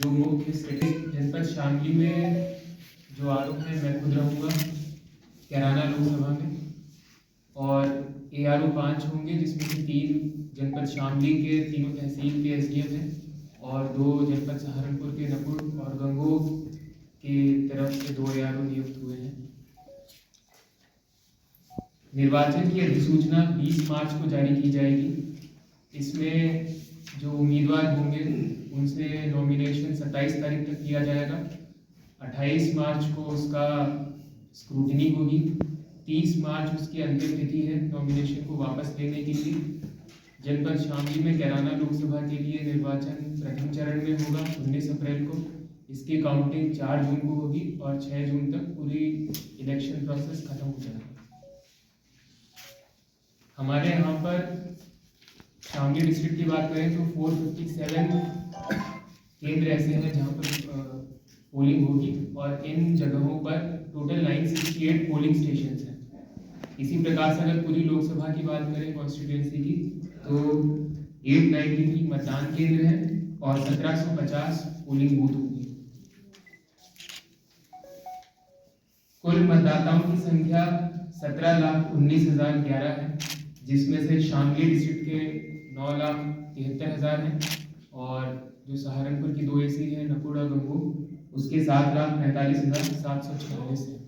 जो मुख्य स्थिति जनपद शामली में जो आरोप है मैं खुद रहूँगा कैराना लोकसभा में, और ARO 5 होंगे जिसमें से 3 जनपद शामली के तीनों तहसील के SDM हैं और 2 जनपद सहारनपुर के नकुड़ और गंगो की तरफ से 2 ARO नियुक्त हुए हैं। निर्वाचन की अधिसूचना 20 मार्च को जारी की जाएगी। इसमें जो उम्मीदवार होंगे उनसे नॉमिनेशन 27 तारीख तक किया जाएगा। 28 मार्च को उसका स्क्रूटनी होगी। 30 मार्च उसकी अंतिम तिथि है नॉमिनेशन को वापस लेने के लिए। जनपद शामली में कैराना लोकसभा के लिए निर्वाचन प्रथम चरण में होगा 19 अप्रैल को। इसकी काउंटिंग 4 जून को होगी और 6 जून तक पूरी इलेक्शन प्रोसेस खत्म हो जाएगा। हमारे यहाँ पर शामली डिस्ट्रिक्ट की बात करें तो 457 केंद्र ऐसे हैं जहाँ पर पोलिंग होगी और इन जगहों पर टोटल 968 पोलिंग स्टेशन हैं। इसी प्रकार से अगर पूरी लोकसभा की बात करें कॉन्स्टिट्यूंसी की तो 893 मतदान केंद्र हैं और 1750 पोलिंग बूथ होंगे। कुल मतदाताओं की संख्या 17,19,011 है, जिसमें से शामली डिस्ट्रिक्ट के 9,73,000 हैं और जो सहारनपुर की 2 AC है नकुड़ और गंगो उसके 7,45,746 है।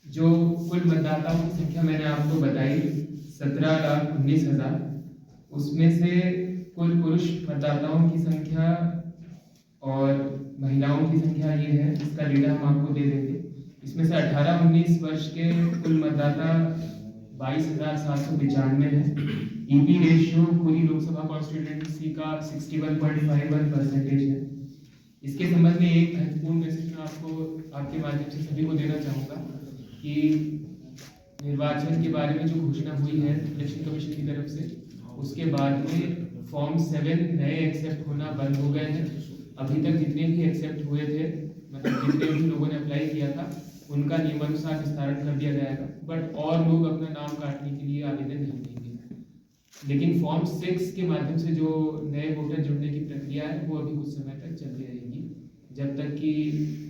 जो कुल मतदाताओं की संख्या मैंने आपको बताई 17,19,000, उसमें से कुल पुरुष मतदाताओं की संख्या और महिलाओं की संख्या ये है, इसका डेटा हम आपको दे देंगे। इसमें से 18-19 वर्ष के कुल मतदाता 22,795 है। EP रेशियो पूरी लोकसभा कॉन्स्टिट्यूंसी का 61.51% है। इसके संबंध में एक महत्वपूर्ण मैसेज मैं आपको आपके माध्यम से सभी को देना चाहूँगा कि निर्वाचन के बारे में जो घोषणा हुई है इलेक्शन कमीशन की तरफ से, उसके बाद में फॉर्म 7 नए एक्सेप्ट होना बंद हो गए हैं। अभी तक जितने भी एक्सेप्ट हुए थे, मतलब जितने भी लोगों ने अप्लाई किया था, उनका नियमानुसार विस्तारण कर दिया जाएगा, बट और लोग अपना नाम काटने के लिए आवेदन नहीं देंगे। लेकिन फॉर्म 6 के माध्यम से जो नए वोटर जुड़ने की प्रक्रिया है वो अभी कुछ समय तक चलती रहेगी, जब तक कि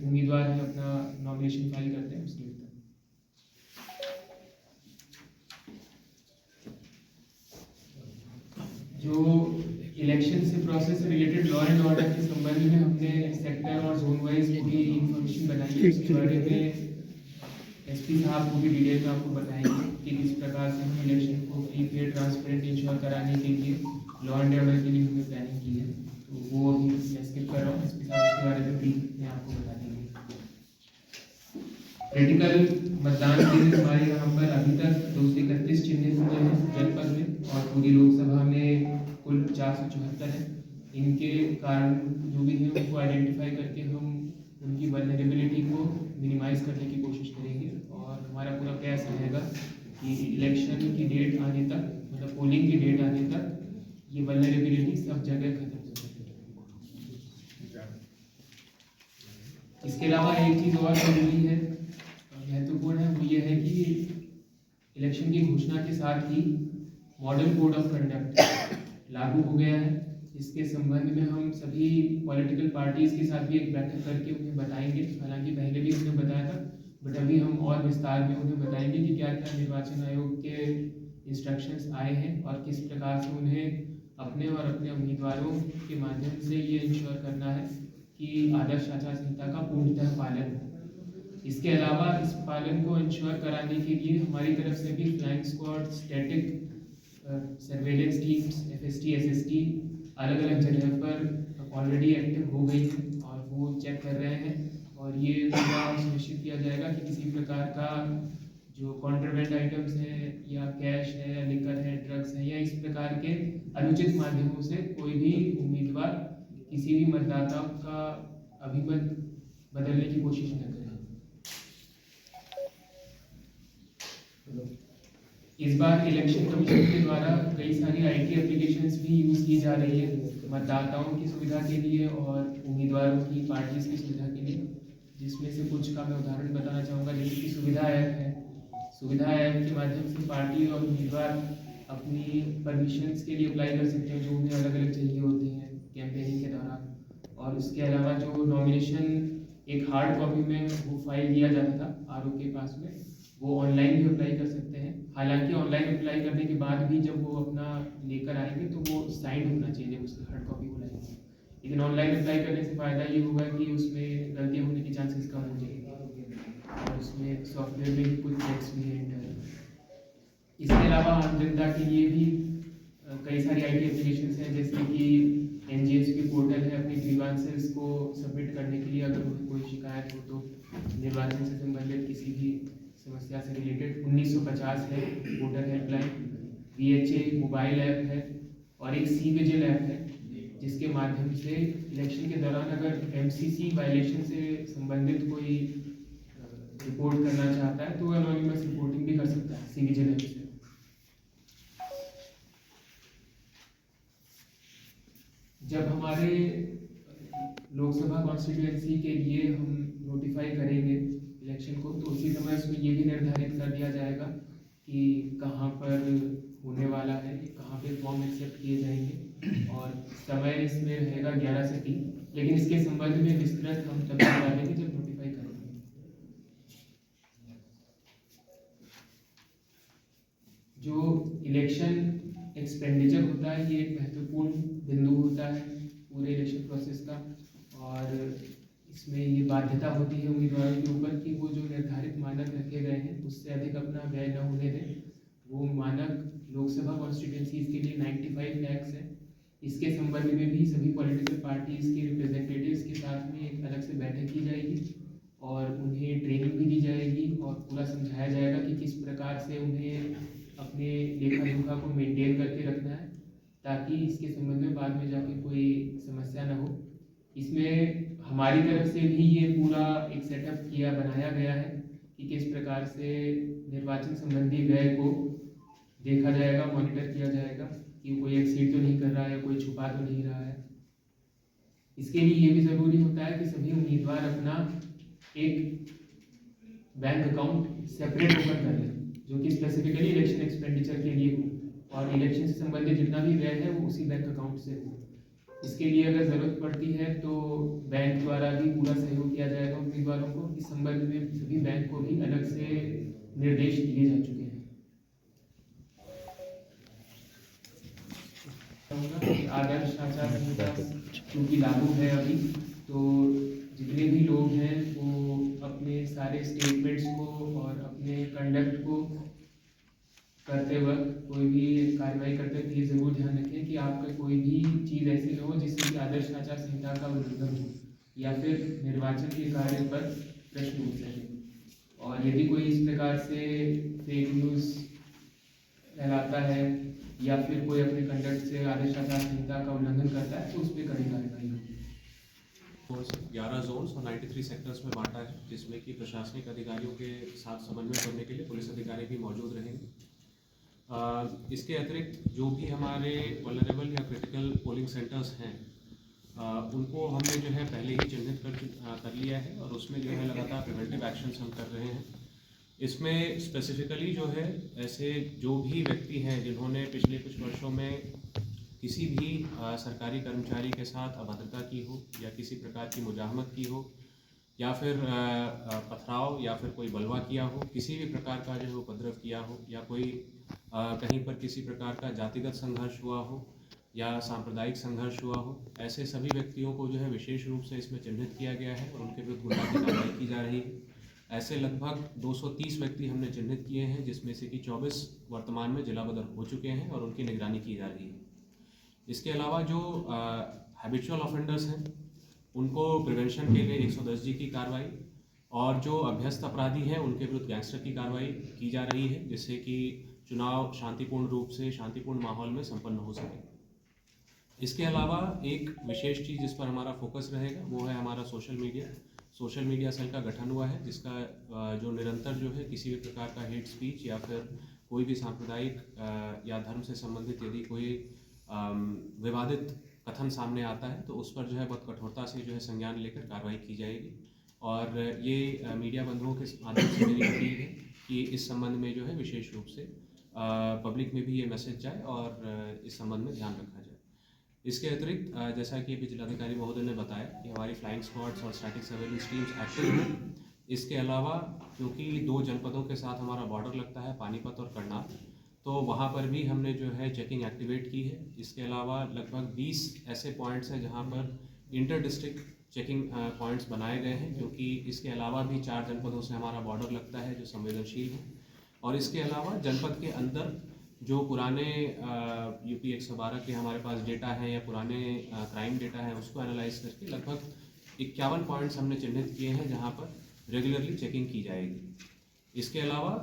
उम्मीदवार है अपना नॉमिनेशन फाइल करते हैं उसके तक। जो इलेक्शन से प्रोसेस से रिलेटेड लॉ एंड ऑर्डर के संबंध में हमने सेक्टर और जोन वाइज पूरी इंफॉर्मेशन बनाई है। इसके बारे में SP साहब पूरी डिटेल में आपको बताएंगे कि किस प्रकार से हम इलेक्शन को फ्री फेयर ट्रांसपेरेंट इंश्योर कराने के लिए लॉ एंड ऑर्डर के लिए हमने प्लानिंग की है। तो वो अभी मैं स्किप कर रहा हूँ, SP साहब उसके बारे में ब्रीफ में आपको बता देंगे। क्रिटिकल मतदान केंद्र हमारे यहाँ पर अभी तक 231 चिन्हित हुए हैं जनपद में और पूरी लोकसभा में कुल 474 है। इनके कारण जो भी है उनको आइडेंटिफाई करके हम उनकी वल्नरेबिलिटी को मिनिमाइज करने की कोशिश करेंगे और हमारा पूरा प्रयास रहेगा कि इलेक्शन की डेट आने तक, मतलब पोलिंग की डेट आने तक ये वल्नरेबिलिटी सब जगह खत्म हो जाए। इसके अलावा एक चीज़ और जरूरी है, महत्वपूर्ण है, वो ये है कि इलेक्शन की घोषणा के साथ ही मॉडल कोड ऑफ कंडक्ट लागू हो गया है। इसके संबंध में हम सभी पॉलिटिकल पार्टीज के साथ भी एक बैठक करके उन्हें बताएंगे। हालांकि पहले भी उन्हें बताया था, बट अभी हम और विस्तार में उन्हें बताएंगे कि क्या क्या निर्वाचन आयोग के इंस्ट्रक्शंस आए हैं और किस प्रकार से उन्हें अपने और अपने उम्मीदवारों के माध्यम से ये इंश्योर करना है कि आदर्श आचार संहिता का पूर्णतः पालन हो। इसके अलावा इस पालन को इंश्योर कराने के लिए हमारी तरफ से भी flying squad, static surveillance teams, FST, SST अलग अलग जगह पर ऑलरेडी एक्टिव हो गई हैं और वो चेक कर रहे हैं और ये पूरा सुनिश्चित किया जाएगा कि किसी प्रकार का जो कॉन्ट्राबैंड आइटम्स हैं या कैश है या लिकर है, ड्रग्स है या इस प्रकार के अनुचित माध्यमों से कोई भी उम्मीदवार किसी भी मतदाता का अभिमत बदलने की कोशिश न करें। इस बार इलेक्शन कमीशन के द्वारा कई सारी IT एप्लीकेशंस भी यूज़ की जा रही है मतदाताओं की सुविधा के लिए और उम्मीदवारों की पार्टीज की सुविधा के लिए, जिसमें से कुछ का मैं उदाहरण बताना चाहूँगा। जैसे कि सुविधा ऐप है। सुविधा ऐप के माध्यम से पार्टी और उम्मीदवार अपनी परमिशंस के लिए अप्लाई कर सकते हैं जो उन्हें अलग अलग चाहिए होती हैं। उसके अलावा जो नॉमिनेशन एक हार्ड कॉपी में वो फाइल दिया जाता था आरओ के पास में, वो ऑनलाइन भी अप्लाई कर सकते हैं। हालांकि ऑनलाइन अप्लाई करने के बाद भी जब वो अपना लेकर आएंगे तो वो साइंड होना चाहिए जब उसकी हार्ड कॉपी को लाएंगे। लेकिन ऑनलाइन अप्लाई करने से फ़ायदा ये होगा कि उसमें गलती होने के चांसेस कम हो जाएंगे और उसमें सॉफ्टवेयर में कुछ चेक्स भी हैं। इसके अलावा आम जनता के लिए भी कई सारी IT एप्लीकेशंस हैं, जैसे कि NGSP पोर्टल है अपनी ग्रीवांसेस को सबमिट करने के लिए। अगर उन्हें कोई शिकायत हो तो निर्वाचन से संबंधित किसी भी समस्या से रिलेटेड 1950 है voter helpline. VHA mobile app है और एक C-विजिल ऐप है, जिसके माध्यम से इलेक्शन के दौरान अगर MCC वायलेशन से संबंधित कोई रिपोर्ट करना चाहता है तो वह एनोनिमस रिपोर्टिंग भी कर सकता है C-विजिल ऐप से। जब हमारे लोकसभा कॉन्स्टिट्यूएंसी के लिए हम नोटिफाई करेंगे इलेक्शन को, तो उसी समय उसमें ये भी निर्धारित कर दिया जाएगा कि कहाँ पर होने वाला है, कहाँ पे फॉर्म एक्सेप्ट किए जाएंगे, और समय इसमें रहेगा 11 से 3। लेकिन इसके संबंध में विस्तृत हम तब बता देंगे जब नोटिफाई करेंगे। जो इलेक्शन एक्सपेंडिचर होता है, ये एक महत्वपूर्ण बिंदु होता है पूरे इलेक्शन प्रोसेस का, और इसमें ये बाध्यता होती है उम्मीदवारों के ऊपर कि वो जो निर्धारित मानक रखे गए हैं उससे अधिक अपना व्यय न होने दें। वो मानक लोकसभा कॉन्स्टिट्यूंसीज के लिए 95 लैक्स है। इसके संबंध में भी सभी पॉलिटिकल पार्टीज के रिप्रेजेंटेटिव्स के साथ में एक अलग से बैठक की जाएगी और उन्हें ट्रेनिंग भी दी जाएगी और पूरा समझाया जाएगा कि किस प्रकार से उन्हें अपने लेखा जोखा को मेंटेन करके रखना है, ताकि इसके संबंध में बाद में जाके कोई समस्या ना हो। इसमें हमारी तरफ से भी ये पूरा एक सेटअप बनाया गया है कि किस प्रकार से निर्वाचन संबंधी व्यय को देखा जाएगा, मॉनिटर किया जाएगा कि कोई एक्सीड तो नहीं कर रहा है या कोई छुपा तो नहीं रहा है। इसके लिए ये भी ज़रूरी होता है कि सभी उम्मीदवार अपना एक बैंक अकाउंट सेपरेट ओपन कर लें, जो कि स्पेसिफिकली इलेक्शन एक्सपेंडिचर के लिए हो और इलेक्शन से संबंधित जितना भी व्यय है वो उसी बैंक अकाउंट से हो। इसके लिए अगर ज़रूरत पड़ती है तो बैंक द्वारा भी पूरा सहयोग किया जाएगा उम्मीदवारों को। इस संबंध में सभी बैंक को भी अलग से निर्देश दिए जा चुके हैं। आदर्श आचार संहिता क्योंकि लागू है अभी, तो जितने भी लोग हैं वो अपने सारे स्टेटमेंट्स को और अपने कंडक्ट को करते वक्त कोई भी कार्रवाई करते वक्त ये ज़रूर ध्यान रखें कि आपका कोई भी चीज़ ऐसी न हो जिससे कि आदर्श आचार संहिता का उल्लंघन हो या फिर निर्वाचन के कार्य पर प्रश्न उठ सके। और यदि कोई इस प्रकार से फेक न्यूज़ फैलाता है या फिर कोई अपने कंडक्ट से आदर्श आचार संहिता का उल्लंघन करता है तो उस पर कड़ी कार्रवाई होगी। 11 जोन्स और 93 सेक्टर्स में बांटा है, जिसमें कि प्रशासनिक अधिकारियों के साथ समन्वय करने के लिए पुलिस अधिकारी भी मौजूद रहेंगे। इसके अतिरिक्त जो भी हमारे वल्नरेबल या क्रिटिकल पोलिंग सेंटर्स हैं उनको हमने जो है पहले ही चिन्हित कर लिया है और उसमें जो है लगातार प्रिवेंटिव एक्शंस हम कर रहे हैं। इसमें स्पेसिफिकली जो है ऐसे जो भी व्यक्ति हैं जिन्होंने पिछले कुछ वर्षों में किसी भी सरकारी कर्मचारी के साथ अभद्रता की हो या किसी प्रकार की मुजाहमत की हो या फिर पथराव या फिर कोई बलवा किया हो, किसी भी प्रकार का जो है उपद्रव किया हो या कोई कहीं पर किसी प्रकार का जातिगत संघर्ष हुआ हो या सांप्रदायिक संघर्ष हुआ हो, ऐसे सभी व्यक्तियों को जो है विशेष रूप से इसमें चिन्हित किया गया है और उनके विरुद्ध गुनाह की कार्रवाई की जा रही है। ऐसे लगभग 230 व्यक्ति हमने चिन्हित किए हैं, जिसमें से कि 24 वर्तमान में जिला बदर हो चुके हैं और उनकी निगरानी की जा रही है। इसके अलावा जो हैबिचुअल ऑफेंडर्स हैं उनको प्रिवेंशन के लिए 110G की कार्रवाई और जो अभ्यस्त अपराधी हैं उनके विरुद्ध गैंगस्टर की कार्रवाई की जा रही है, जिससे कि चुनाव शांतिपूर्ण रूप से शांतिपूर्ण माहौल में संपन्न हो सके। इसके अलावा एक विशेष चीज़ जिस पर हमारा फोकस रहेगा वो है हमारा सोशल मीडिया सेल का गठन हुआ है, जिसका जो निरंतर जो है किसी भी प्रकार का हेट स्पीच या फिर कोई भी सांप्रदायिक या धर्म से संबंधित यदि कोई विवादित कथन सामने आता है तो उस पर जो है बहुत कठोरता से जो है संज्ञान लेकर कार्रवाई की जाएगी। और ये मीडिया बंधुओं के माध्यम से मेरी अपील है कि इस संबंध में जो है विशेष रूप से पब्लिक में भी ये मैसेज जाए और इस संबंध में ध्यान रखा जाए। इसके अतिरिक्त जैसा कि अभी जिलाधिकारी महोदय ने बताया कि हमारी फ्लाइंग स्क्वाड्स और स्टैटिक सर्वेलेंस टीम्स एक्टिव हैं। इसके अलावा क्योंकि 2 जनपदों के साथ हमारा बॉर्डर लगता है, पानीपत और करनाल, तो वहाँ पर भी हमने जो है चेकिंग एक्टिवेट की है। इसके अलावा लगभग 20 ऐसे पॉइंट्स हैं जहाँ पर इंटर डिस्ट्रिक्ट चेकिंग पॉइंट्स बनाए गए हैं, क्योंकि इसके अलावा भी 4 जनपदों से हमारा बॉर्डर लगता है जो संवेदनशील है। और इसके अलावा जनपद के अंदर जो पुराने यूपी 112 के हमारे पास डेटा है या पुराने क्राइम डेटा है, उसको एनालाइज करके लगभग 51 पॉइंट्स हमने चिन्हित किए हैं जहाँ पर रेगुलरली चेकिंग की जाएगी। इसके अलावा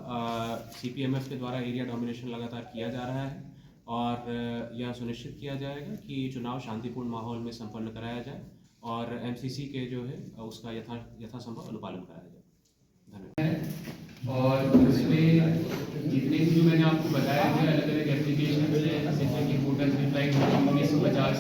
CPMF के द्वारा एरिया डोमिनेशन लगातार किया जा रहा है और यह सुनिश्चित किया जाएगा कि चुनाव शांतिपूर्ण माहौल में संपन्न कराया जाए और MCC के जो है उसका यथासंभव अनुपालन कराया जाए। धन्यवाद। और उसमें जितने भी जो मैंने आपको बताया है अलग अलग एप्लीकेशन है, जैसे कि वोटर हेल्पलाइन 1950